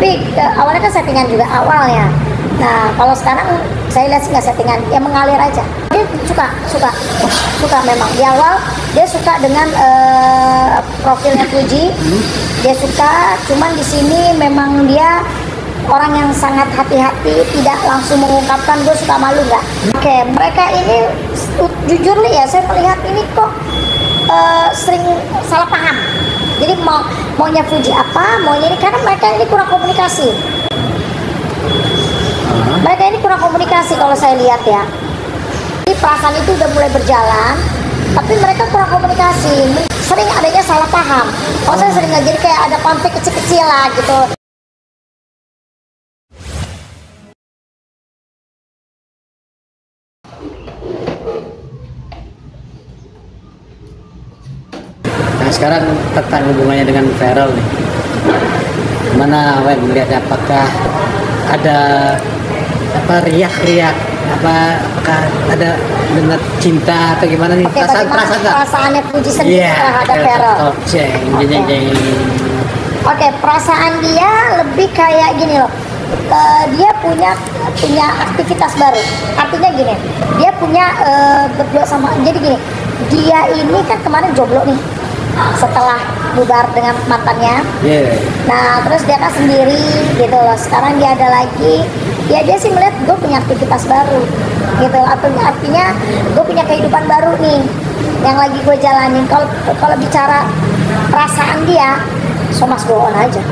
Tapi awalnya kan settingan juga awalnya. Nah kalau sekarang saya lihat sih nggak settingan, ya mengalir aja. Dia suka memang di awal dia suka dengan profilnya Fuji, dia suka. Cuman di sini memang dia orang yang sangat hati-hati, tidak langsung mengungkapkan gue suka malu nggak. Oke, mereka ini jujur nih ya, saya melihat ini kok sering salah paham. Jadi maunya Fuji apa, maunya ini, karena mereka ini kurang komunikasi. Mereka ini kurang komunikasi kalau saya lihat ya. Jadi perasaan itu udah mulai berjalan, tapi mereka kurang komunikasi. Sering adanya salah paham. Kalau saya sering nggak, jadi kayak ada konflik kecil-kecil lah gitu. Nah sekarang tentang hubungannya dengan Feral nih, mana Wen melihatnya, apakah ada apa riak-riak, apakah ada dengar cinta atau gimana nih? Oke, perasaannya Fuji sendiri terhadap Feral. Oke, perasaan dia lebih kayak gini loh. Dia punya aktivitas baru. Artinya gini, dia punya berdua sama. Jadi gini, dia ini kan kemarin jomblo nih, setelah bubar dengan mantannya. Nah terus dia kan sendiri gitu loh. Sekarang dia ada lagi. Ya dia sih melihat gue punya aktivitas baru gitu. Artinya gue punya kehidupan baru nih yang lagi gue jalanin. Kalau bicara perasaan dia, so mas go on aja.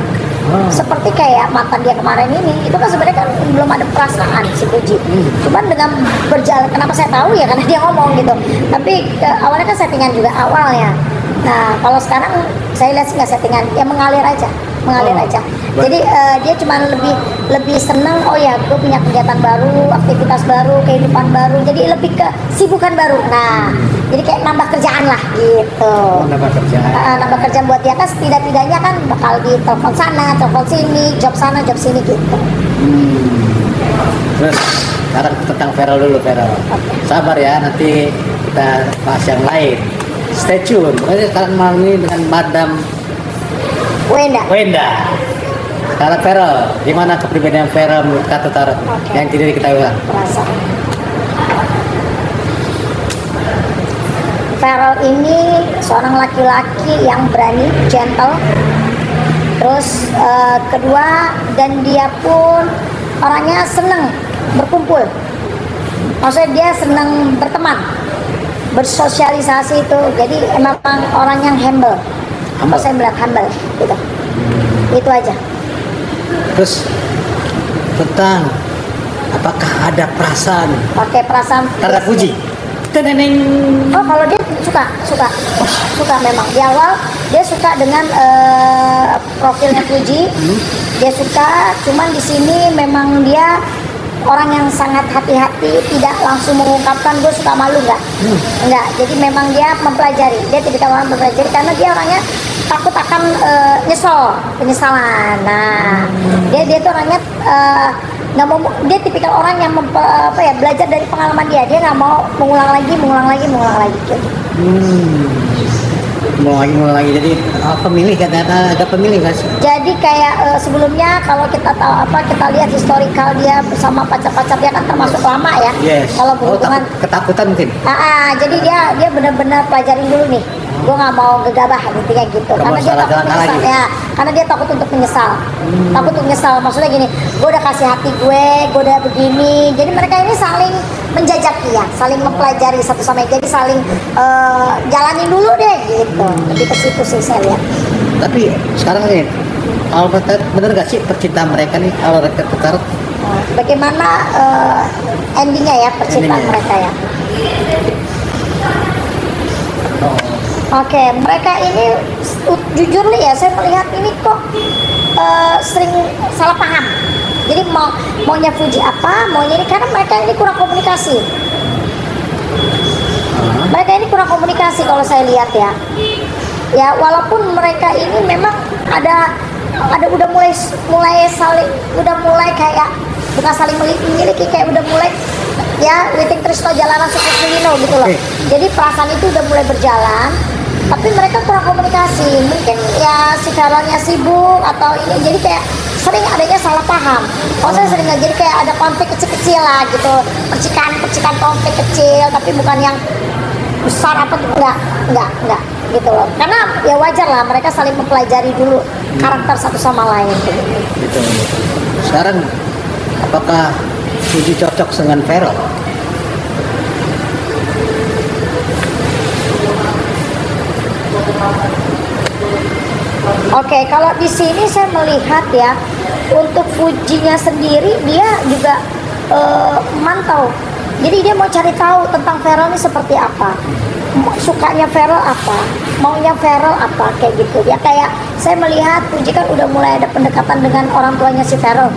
Seperti kayak mantan dia kemarin ini, itu kan sebenarnya kan belum ada perasaan si Fuji. Cuman dengan berjalan, kenapa saya tahu ya karena dia ngomong gitu. Tapi awalnya kan settingan juga awalnya. Nah kalau sekarang saya lihat sih nggak settingan, ya mengalir aja. Jadi dia cuma lebih seneng, oh ya gue punya kegiatan baru, aktivitas baru, kehidupan baru, jadi lebih ke sibukan baru. Nah jadi kayak nambah kerjaan lah gitu. Nambah kerjaan buat dia kan, tidak-tidaknya kan bakal di telepon sana, telepon sini, job sana, job sini gitu. Terus sekarang tentang Feral dulu, Feral. Sabar ya, nanti kita bahas yang lain. Stay tune. Pokoknya sekarang malam ini dengan Madam Wenda. Kalau Feral, gimana kepribadian Feral menurut Kak Tarot yang tidak diketahui? Feral ini seorang laki-laki yang berani, gentle. Terus kedua, dan dia pun orangnya senang berkumpul. Maksudnya dia senang berteman, bersosialisasi itu. Jadi emang orang yang humble. Kalau saya bilang humble gitu. Itu aja. Terus tentang apakah ada perasaan? Pakai perasaan terhadap Fuji? Oh kalau dia suka memang. Di awal dia suka dengan profilnya Fuji, dia suka. Cuman di sini memang dia orang yang sangat hati-hati, tidak langsung mengungkapkan gue suka malu enggak. Jadi memang dia mempelajari. Dia tidak orang mempelajari karena dia orangnya takut akan penyesalan. Nah dia tuh orangnya nggak mau, dia tipikal orang yang belajar dari pengalaman dia nggak mau mengulang lagi gitu. Mulai lagi. Jadi pemilih katanya ada pemilih kan? Jadi kayak sebelumnya kalau kita tahu kita lihat historikal dia bersama pacar-pacar dia kan termasuk lama ya. Kalau berhubungan ketakutan mungkin. Jadi dia benar-benar pelajarin dulu nih. Gue nggak mau gegabah intinya gitu. Karena dia takut menyesal ya. Karena dia takut untuk menyesal. Takut untuk menyesal. Maksudnya gini, gue udah kasih hati gue udah begini. Jadi mereka ini saling menjajaki ya, saling mempelajari satu sama lain. Jadi saling jalanin dulu deh gitu. Lebih ke situ sih saya lihat. Tapi sekarang nih, bener gak sih percintaan mereka nih kalau mereka tertarik? Bagaimana endingnya ya percintaan mereka ya? Oke, mereka ini jujur nih ya, saya melihat ini kok sering salah paham. Jadi maunya Fuji apa, maunya ini, karena mereka ini kurang komunikasi. Mereka ini kurang komunikasi kalau saya lihat ya. Ya walaupun mereka ini memang ada udah mulai saling, udah mulai kayak bukan saling memiliki, kayak udah mulai ya Witing Trisno Jalanan Sukses Kulino gitu loh. Jadi perasaan itu udah mulai berjalan, tapi mereka kurang komunikasi. Mungkin ya si Feralnya sibuk atau ini, jadi kayak sering adanya paham. Kalau saya sering jadi kayak ada konflik kecil-kecil lah gitu, percikan konflik kecil, tapi bukan yang besar apa tuh, enggak gitu loh. Karena ya wajar lah mereka saling mempelajari dulu karakter satu sama lain gitu. Gitu. Sekarang apakah Fuji cocok dengan Feral? Oke, kalau di sini saya melihat ya, untuk Fujinya sendiri dia juga mantau. Jadi dia mau cari tahu tentang Feral ini seperti apa, sukanya Feral apa, maunya Feral apa, kayak gitu. Ya kayak saya melihat Fuji kan udah mulai ada pendekatan dengan orang tuanya si Feral.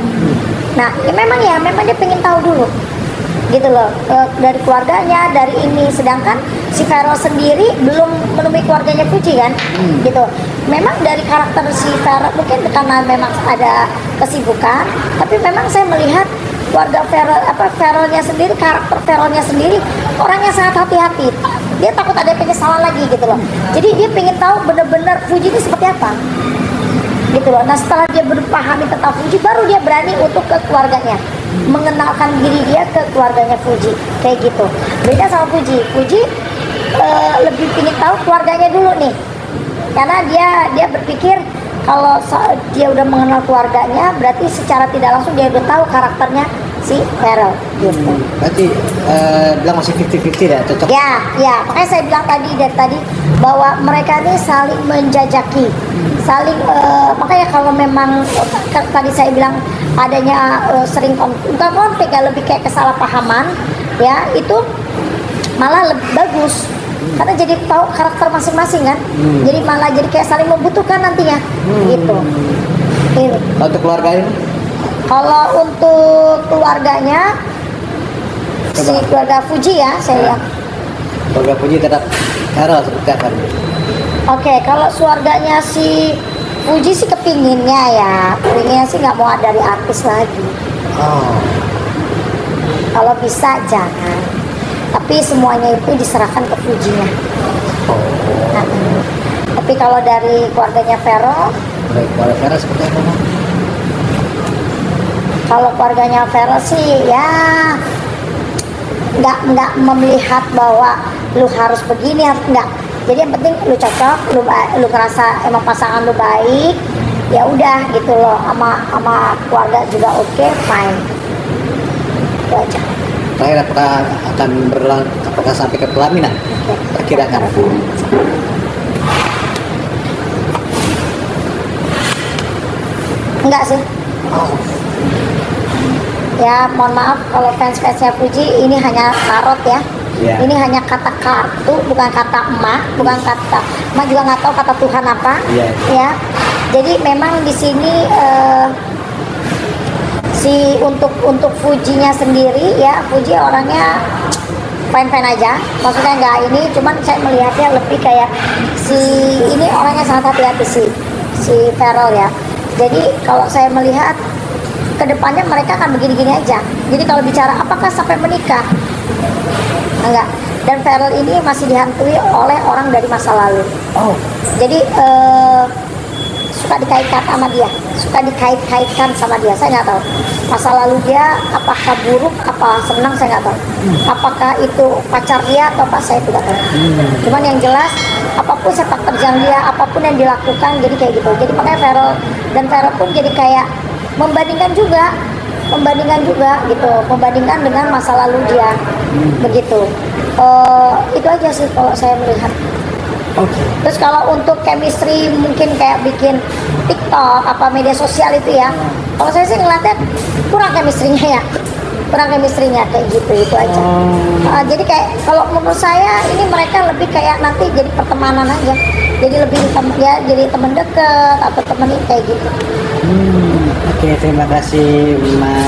Nah, ya memang dia pengen tahu dulu, gitu loh, dari keluarganya, dari ini. Sedangkan si Feral sendiri belum menemui keluarganya Fuji kan, gitu. Memang dari karakter si Feral mungkin karena memang ada kesibukan, tapi memang saya melihat keluarga Feralnya sendiri, karakter Feralnya sendiri orangnya sangat hati-hati. Dia takut ada penyesalan lagi gitu loh. Jadi dia pengen tahu benar-benar Fuji itu seperti apa, gitu loh. Nah setelah dia berpahami tentang Fuji, baru dia berani untuk ke keluarganya, mengenalkan diri dia ke keluarganya Fuji, kayak gitu. Beda sama Fuji lebih pengen tahu keluarganya dulu nih, karena dia berpikir kalau dia udah mengenal keluarganya, berarti secara tidak langsung dia udah tahu karakternya si Feral gitu. Berarti bilang masih 50-50 ya, cocok? Ya, makanya saya bilang dari tadi bahwa mereka ini saling menjajaki, saling makanya kalau memang tadi saya bilang adanya sering bukan konflik ya, lebih kayak kesalahpahaman ya, itu malah lebih bagus. Karena jadi tahu karakter masing-masing kan, jadi malah jadi kayak saling membutuhkan nantinya, gitu. Kalau untuk keluarga ini? Kalau untuk keluarganya, si keluarga Fuji ya, saya lihat. Keluarga Fuji tetap Feral seperti apa? Oke, kalau keluarganya si Fuji sih kepinginnya sih nggak mau dari artis lagi. Oh. Kalau bisa jangan. Tapi semuanya itu diserahkan ke Fujinya. Nah, tapi kalau dari keluarganya Feral, keluarga Feral seperti apa? Kalau keluarganya Feral sih ya nggak melihat bahwa lu harus begini, harus enggak. Jadi yang penting lu cocok, lu ngerasa emang pasangan lu baik, ya udah gitu loh, sama keluarga juga oke, fine. Itu aja. Terakhir, apakah sampai ke pelaminan? Perkirakan. Enggak sih. Ya mohon maaf kalau fans-fansnya Fuji, ini hanya tarot ya. Ini hanya kata kartu, bukan kata emak, emak juga nggak tahu kata Tuhan apa. Ya. Jadi memang di sini untuk Fujinya sendiri ya, Fuji orangnya fine-fine aja, maksudnya nggak ini, cuman saya melihatnya lebih kayak ini orangnya sangat hati-hati si Feral ya. Jadi kalau saya melihat kedepannya mereka akan begini-gini aja. Jadi kalau bicara apakah sampai menikah, enggak. Dan Feral ini masih dihantui oleh orang dari masa lalu. Jadi suka dikaitkan sama dia, suka dikait-kaitkan sama dia. Saya nggak tahu masa lalu dia apakah buruk, apa senang, saya nggak tahu. Apakah itu pacar dia atau apa, saya tidak tahu. Cuman yang jelas apapun sepak terjang dia, apapun yang dilakukan, jadi kayak gitu. Jadi makanya Feral pun jadi kayak membandingkan juga gitu, membandingkan dengan masa lalu dia, begitu. Itu aja sih kalau saya melihat. Terus kalau untuk chemistry mungkin kayak bikin TikTok apa media sosial itu ya, kalau saya sih ngeliatnya kurang chemistry-nya kayak gitu, itu aja. Jadi kayak kalau menurut saya ini mereka lebih kayak nanti jadi pertemanan aja, jadi lebih jadi teman dekat atau teman kayak gitu. Oke, terima kasih Ma.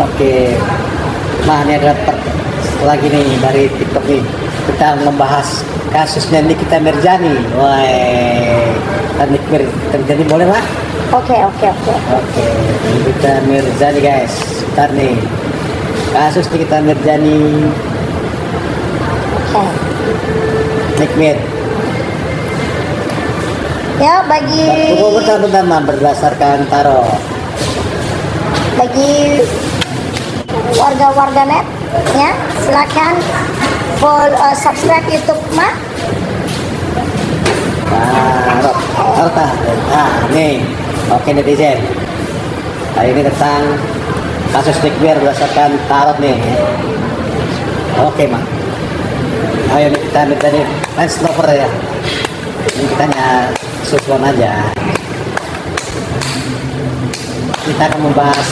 Oke, Ma, ini adalah lagi nih dari TikTok nih, kita membahas kasusnya Nikita Mirzani. Nikita Mirzani boleh lah? Oke. Nikita Mirzani guys, ntar nih kasus Nikita Mirzani. Nikmir. Ya bagi. Pertama berdasarkan tarot. bagi warga-warga net ya, silakan subscribe YouTube Ma. Nih, oke netizen. Hari ini tentang kasus Nikmir berdasarkan tarot nih. Oke, Mak. Ayo kita minta nih fans lover ya. Ini kita hanya susun aja. Kita akan membahas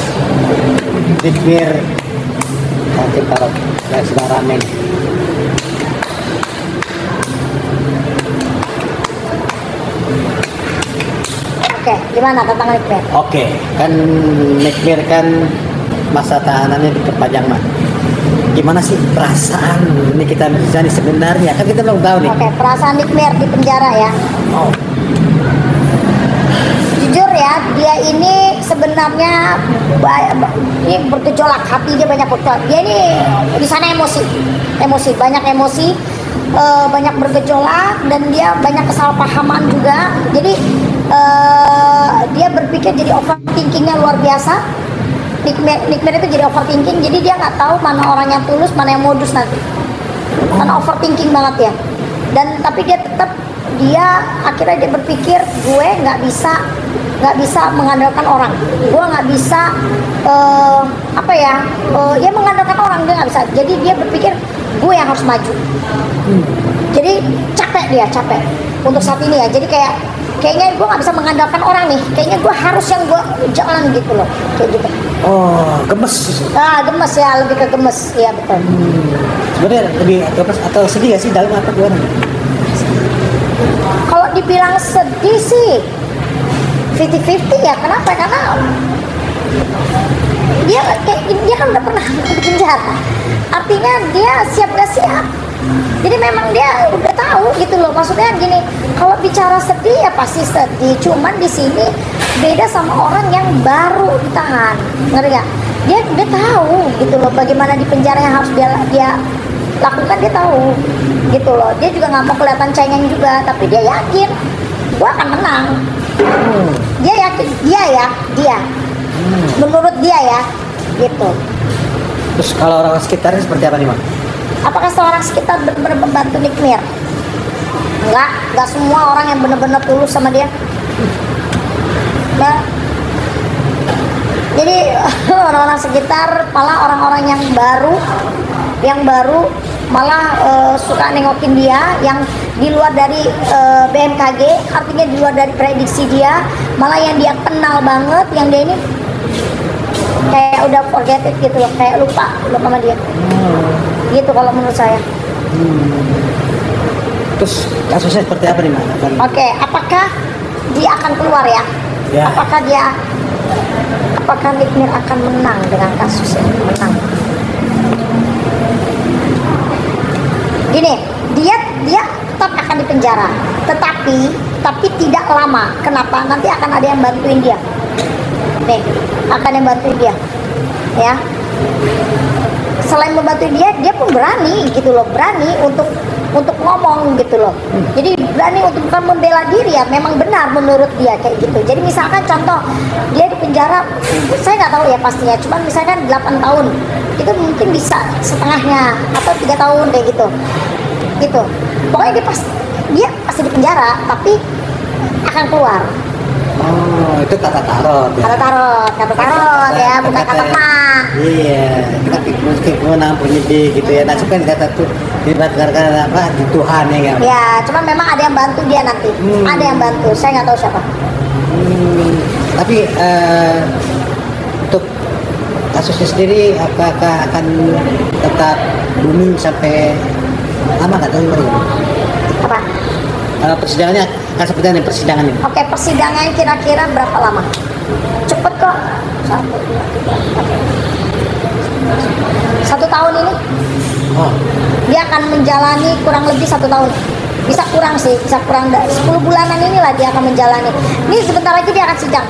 Nikmir tarot yang sedang rame nih. Oke, gimana tentang Nikmir? Oke, kan Nikmir kan masa tahanannya diperpanjang, Mak. Gimana sih perasaan ini kita menjalani sebenarnya? Kan kita belum tahu nih. Oke, perasaan Nikmir di penjara ya. Oh. Jujur ya, dia ini sebenarnya ini bergejolak, hati dia banyak bergejolak. Dia ini di sana banyak emosi, banyak bergejolak, dan dia banyak kesalahpahaman juga. Jadi dia berpikir jadi overthinkingnya luar biasa. Nikmir itu jadi overthinking, jadi dia nggak tahu mana orang yang tulus, mana yang modus nanti. Karena overthinking banget ya. Dan tapi dia tetap akhirnya dia berpikir gue nggak bisa mengandalkan orang. Gue nggak bisa ya mengandalkan orang, dia nggak bisa. Jadi dia berpikir gue yang harus maju. Jadi capek untuk saat ini ya. Jadi kayaknya gue nggak bisa mengandalkan orang nih, kayaknya gue harus yang gue jalan gitu loh, kayak gitu. Oh, gemes. Gemes ya, lebih ke gemes ya, betul. Sebenarnya lebih gemes atau sedih gak sih, dalam apa gimana? Kalau dibilang sedih sih 50-50 ya. Kenapa? Karena dia kan udah pernah di penjara, artinya dia siap gak siap. Jadi memang dia udah tahu gitu loh. Maksudnya gini, kalau bicara sedih ya pasti sedih. Cuman di sini beda sama orang yang baru ditahan, ngerti gak? Dia udah tahu gitu loh bagaimana di penjara yang harus dia lakukan, dia tahu gitu loh. Dia juga nggak mau kelihatan cengeng juga, tapi dia yakin gua akan menang. Dia yakin, dia. Menurut dia ya, gitu. Terus kalau orang sekitarnya seperti apa nih, Mak? Apakah seorang sekitar benar-benar membantu Nikmir? Enggak semua orang yang benar-benar tulus sama dia. Nah, jadi orang-orang sekitar, malah orang-orang yang baru malah suka nengokin dia, yang di luar dari BMKG, artinya di luar dari prediksi dia, malah yang dia kenal banget, yang dia ini kayak udah forget it gitu loh, kayak lupa sama dia. Gitu kalau menurut saya. Terus kasusnya seperti apa nih, Mak? Oke, apakah dia akan keluar ya? Ya. Apakah Nikmir akan menang dengan kasus ini? Menang. Gini, dia tetap akan dipenjara, tapi tidak lama. Kenapa? Nanti akan ada yang bantuin dia. Nih, akan yang bantuin dia, ya. Selain membantu dia pun berani gitu loh, berani untuk ngomong gitu loh. Jadi berani untuk bukan membela diri ya, memang benar menurut dia kayak gitu. Jadi misalkan contoh dia di penjara, saya nggak tahu ya pastinya, cuman misalkan 8 tahun, itu mungkin bisa setengahnya atau 3 tahun kayak gitu. Gitu. Pokoknya dia pasti di penjara, tapi akan keluar. Oh, itu kata tarot ya? Kata tarot ya, bukan kata mak. Iya, kita meskipun penyidik gitu ya. Nah, kan kata tuh dibakar apa di Tuhan ya kan? Ya, cuman memang ada yang bantu dia nanti. Ada yang bantu, saya nggak tahu siapa. Tapi untuk kasusnya sendiri, apakah akan tetap booming sampai lama nggak tahu gimana? Apa? Persidangannya akan seperti apa persidangan ini? Oke, persidangan kira-kira berapa lama? Cepet kok. 1 tahun ini. Oh. Dia akan menjalani kurang lebih 1 tahun. Bisa kurang 10 bulanan inilah dia akan menjalani. Ini sebentar lagi dia akan sidang.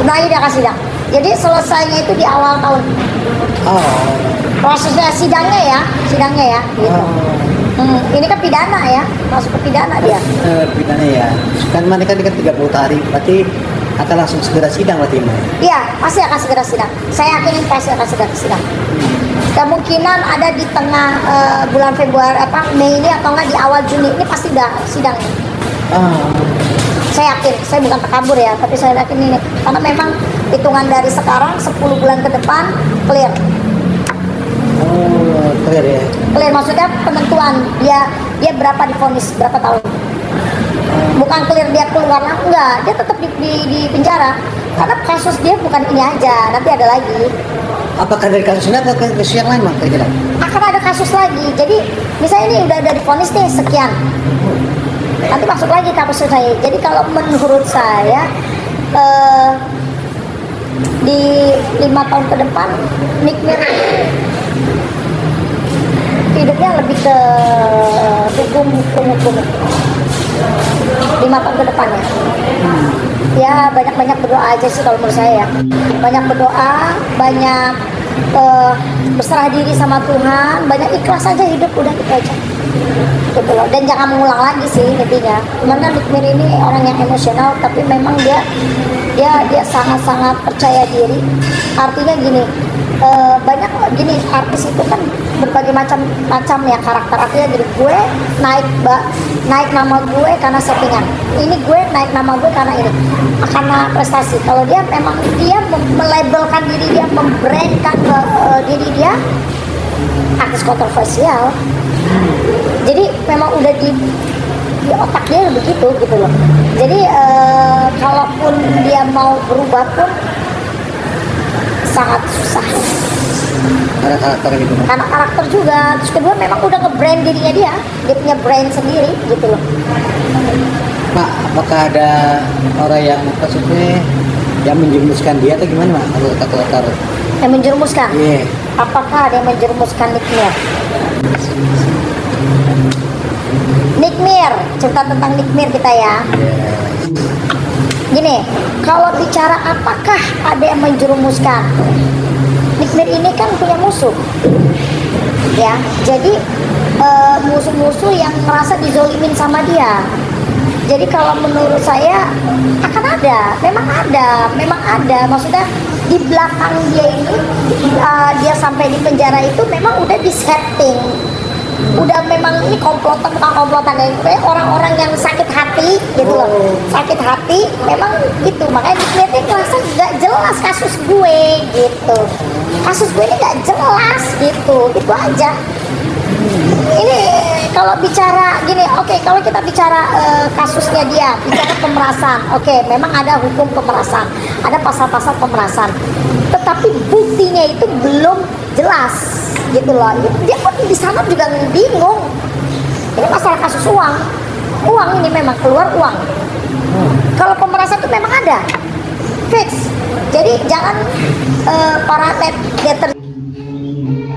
Sebentar lagi dia akan sidang. Jadi selesainya itu di awal tahun. Oh. Prosesnya sidangnya ya, gitu. Ini kan pidana ya, masuk ke pidana dia. Pidana ya. Kan mana kan 30 hari, berarti akan langsung segera sidang berarti Mbak? Iya, pasti akan segera sidang. Saya yakin ini pasti akan segera sidang. Kemungkinan ada di tengah bulan Februari Mei ini atau enggak di awal Juni ini pasti udah sidang. Saya yakin, saya bukan takabur ya, tapi saya yakin ini karena memang hitungan dari sekarang 10 bulan ke depan clear. Oh, clear ya. Clear maksudnya penentuan dia berapa divonis, berapa tahun. Bukan clear dia keluar, enggak, dia tetap di penjara karena kasus dia bukan ini aja, nanti ada lagi. Apakah dari kasus ini atau kasus yang lain Bang? Kira-kira akan ada kasus lagi. Jadi misalnya ini udah divonis nih sekian, nanti masuk lagi kasus saya. Jadi kalau menurut saya di 5 tahun ke depan Nick Mir hidupnya lebih ke hukum 5 tahun ke depan ya. Banyak berdoa aja sih kalau menurut saya ya. Banyak berdoa, banyak berserah diri sama Tuhan, banyak ikhlas aja hidup, udah gitu aja gitu loh. Dan jangan mengulang lagi sih intinya. Karena Nick Mir ini orang yang emosional, tapi memang dia sangat-sangat percaya diri. Artinya gini, banyak gini artis itu kan berbagai macam ya karakter. Artinya jadi gue naik nama gue karena settingan, ini gue naik nama gue karena ini, karena prestasi. Kalau dia memang dia melabelkan diri dia, membrandkan diri dia artis kontroversial. Jadi memang udah di otak dia begitu gitu loh. Jadi kalaupun dia mau berubah pun sangat susah. ada karakter gitu Bang? Karena karakter juga. Terus kedua memang udah nge-brand dirinya dia punya brand sendiri gitu loh. Pak, apakah ada orang yang maksudnya yang menjerumuskan dia atau gimana Pak? Kalau kata Yang menjerumuskan? Iya. Apakah ada yang menjerumuskan Nick Mir? Nick Mir, cerita tentang Nick Mir kita ya. Gini, kalau bicara apakah ada yang menjerumuskan, Nick Mir ini kan punya musuh, ya. Jadi musuh-musuh yang merasa dizolimin sama dia. Jadi kalau menurut saya akan ada, memang ada. Maksudnya di belakang dia ini, dia sampai di penjara itu memang udah disetting. Udah memang ini komplotan, bukan komplotan ya, orang-orang yang sakit hati gitu loh. Sakit hati memang gitu, makanya dilihatnya ngerasa gak jelas kasus gue gitu. Kasus gue ini gak jelas gitu aja. Ini kalau bicara gini, oke, kalau kita bicara kasusnya dia, bicara pemerasan, oke, memang ada hukum pemerasan, ada pasal-pasal pemerasan, tetapi buktinya itu belum jelas gitu loh. Dia pun di sana juga bingung. Ini masalah kasus uang ini memang keluar uang. Kalau pemerasan itu memang ada fix. Jadi jangan para netizen.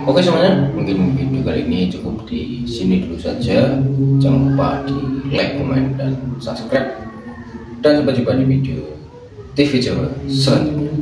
Oke semuanya, mungkin video kali ini cukup di sini dulu saja. Jangan lupa di like, komen, dan subscribe. Dan sampai jumpa di video TV Jawa selanjutnya.